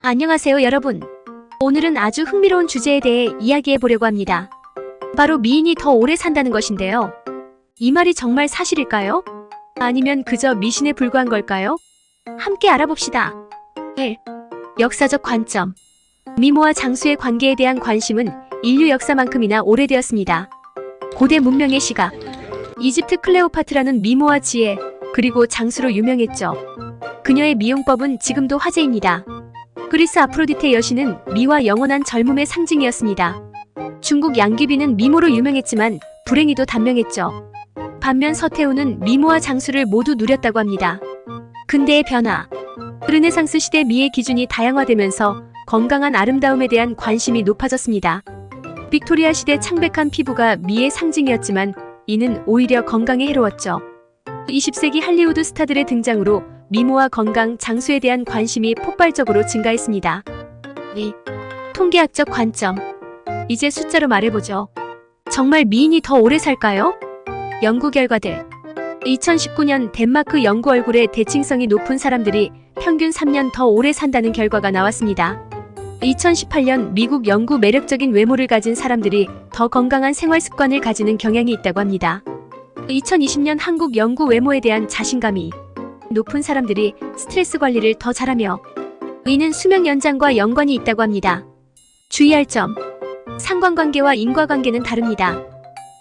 안녕하세요, 여러분. 오늘은 아주 흥미로운 주제에 대해 이야기해 보려고 합니다. 바로 미인이 더 오래 산다는 것인데요. 이 말이 정말 사실일까요? 아니면 그저 미신에 불과한 걸까요? 함께 알아봅시다. 1. 역사적 관점. 미모와 장수의 관계에 대한 관심은 인류 역사만큼이나 오래되었습니다. 고대 문명의 시각. 이집트 클레오파트라는 미모와 지혜, 그리고 장수로 유명했죠. 그녀의 미용법은 지금도 화제입니다. 그리스 아프로디테 여신은 미와 영원한 젊음의 상징이었습니다. 중국 양귀비는 미모로 유명했지만 불행히도 단명했죠. 반면 서태후는 미모와 장수를 모두 누렸다고 합니다. 근대의 변화. 르네상스 시대 미의 기준이 다양화되면서 건강한 아름다움에 대한 관심이 높아졌습니다. 빅토리아 시대 창백한 피부가 미의 상징이었지만 이는 오히려 건강에 해로웠죠. 20세기 할리우드 스타들의 등장으로 미모와 건강, 장수에 대한 관심이 폭발적으로 증가했습니다. 2. 통계학적 관점. 이제 숫자로 말해보죠. 정말 미인이 더 오래 살까요? 연구 결과들. 2019년 덴마크 연구 얼굴의 대칭성이 높은 사람들이 평균 3년 더 오래 산다는 결과가 나왔습니다. 2018년 미국 연구 매력적인 외모를 가진 사람들이 더 건강한 생활 습관을 가지는 경향이 있다고 합니다. 2020년 한국 연구 외모에 대한 자신감이 높은 사람들이 스트레스 관리를 더 잘하며 이는 수명 연장과 연관이 있다고 합니다. 주의할 점. 상관관계와 인과관계는 다릅니다.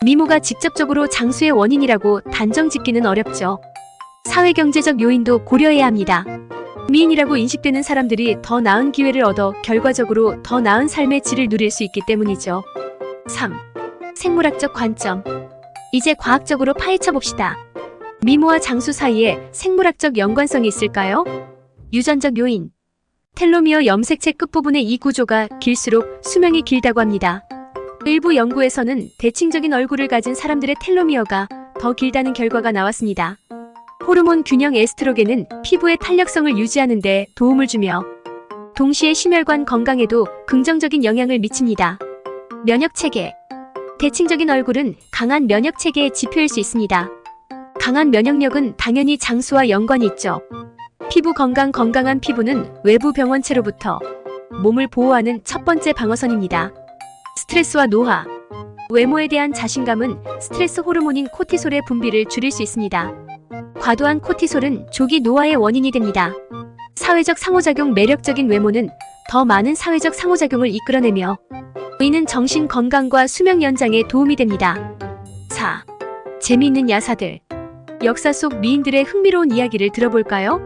미모가 직접적으로 장수의 원인이라고 단정 짓기는 어렵죠. 사회경제적 요인도 고려해야 합니다. 미인이라고 인식되는 사람들이 더 나은 기회를 얻어 결과적으로 더 나은 삶의 질을 누릴 수 있기 때문이죠. 3. 생물학적 관점. 이제 과학적으로 파헤쳐 봅시다. 미모와 장수 사이에 생물학적 연관성이 있을까요? 유전적 요인. 텔로미어 염색체 끝부분의 이 구조가 길수록 수명이 길다고 합니다. 일부 연구에서는 대칭적인 얼굴을 가진 사람들의 텔로미어가 더 길다는 결과가 나왔습니다. 호르몬 균형 에스트로겐은 피부의 탄력성을 유지하는 데 도움을 주며 동시에 심혈관 건강에도 긍정적인 영향을 미칩니다. 면역체계. 대칭적인 얼굴은 강한 면역체계의 지표일 수 있습니다. 강한 면역력은 당연히 장수와 연관이 있죠. 피부 건강한 피부는 외부 병원체로부터 몸을 보호하는 첫 번째 방어선입니다. 스트레스와 노화. 외모에 대한 자신감은 스트레스 호르몬인 코티솔의 분비를 줄일 수 있습니다. 과도한 코티솔은 조기 노화의 원인이 됩니다. 사회적 상호작용. 매력적인 외모는 더 많은 사회적 상호작용을 이끌어내며 이는 정신 건강과 수명 연장에 도움이 됩니다. 4. 재미있는 야사들. 역사 속 미인들의 흥미로운 이야기를 들어볼까요?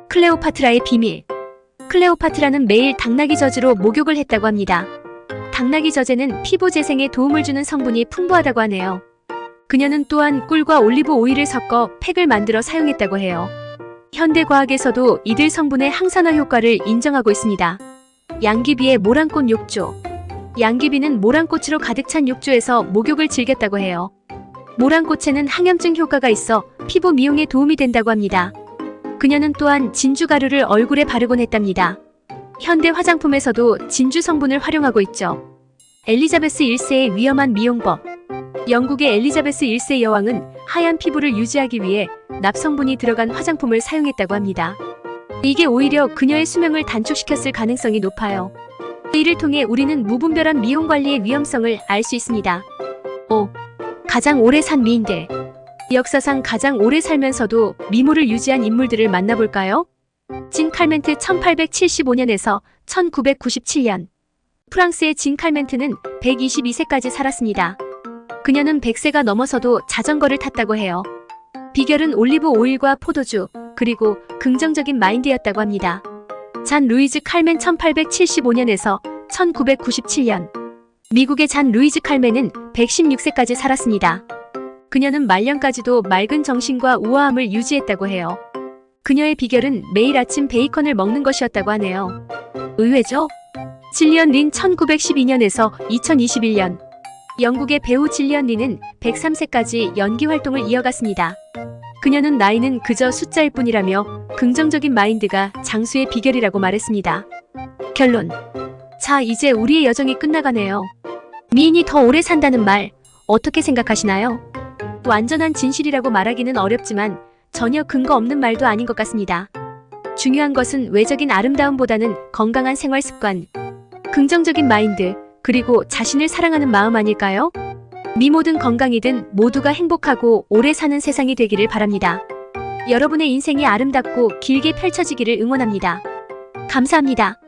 클레오파트라의 비밀. 클레오파트라는 매일 당나귀 젖으로 목욕을 했다고 합니다. 당나귀 젖에는 피부 재생에 도움을 주는 성분이 풍부하다고 하네요. 그녀는 또한 꿀과 올리브 오일을 섞어 팩을 만들어 사용했다고 해요. 현대 과학에서도 이들 성분의 항산화 효과를 인정하고 있습니다. 양귀비의 모란꽃 욕조. 양귀비는 모란꽃으로 가득 찬 욕조에서 목욕을 즐겼다고 해요. 모란꽃에는 항염증 효과가 있어 피부 미용에 도움이 된다고 합니다. 그녀는 또한 진주 가루를 얼굴에 바르곤 했답니다. 현대 화장품에서도 진주 성분을 활용하고 있죠. 엘리자베스 1세의 위험한 미용법. 영국의 엘리자베스 1세 여왕은 하얀 피부를 유지하기 위해 납성분이 들어간 화장품을 사용했다고 합니다. 이게 오히려 그녀의 수명을 단축시켰을 가능성이 높아요. 이를 통해 우리는 무분별한 미용 관리의 위험성을 알 수 있습니다. 5. 가장 오래 산 미인들. 역사상 가장 오래 살면서도 미모를 유지한 인물들을 만나볼까요? 진 칼멘트 1875년에서 1997년. 프랑스의 진 칼멘트는 122세까지 살았습니다. 그녀는 100세가 넘어서도 자전거를 탔다고 해요. 비결은 올리브 오일과 포도주, 그리고 긍정적인 마인드였다고 합니다. 잔 루이즈 칼멘 1875년에서 1997년. 미국의 잔 루이즈 칼멘은 116세까지 살았습니다. 그녀는 말년까지도 맑은 정신과 우아함을 유지했다고 해요. 그녀의 비결은 매일 아침 베이컨을 먹는 것이었다고 하네요. 의외죠? 질리언 린 1912년에서 2021년. 영국의 배우 질리언 린은 103세까지 연기 활동을 이어갔습니다. 그녀는 나이는 그저 숫자일 뿐이라며 긍정적인 마인드가 장수의 비결이라고 말했습니다. 결론. 자, 이제 우리의 여정이 끝나가네요. 미인이 더 오래 산다는 말, 어떻게 생각하시나요? 완전한 진실이라고 말하기는 어렵지만 전혀 근거 없는 말도 아닌 것 같습니다. 중요한 것은 외적인 아름다움보다는 건강한 생활 습관, 긍정적인 마인드, 그리고 자신을 사랑하는 마음 아닐까요? 미모든 건강이든 모두가 행복하고 오래 사는 세상이 되기를 바랍니다. 여러분의 인생이 아름답고 길게 펼쳐지기를 응원합니다. 감사합니다.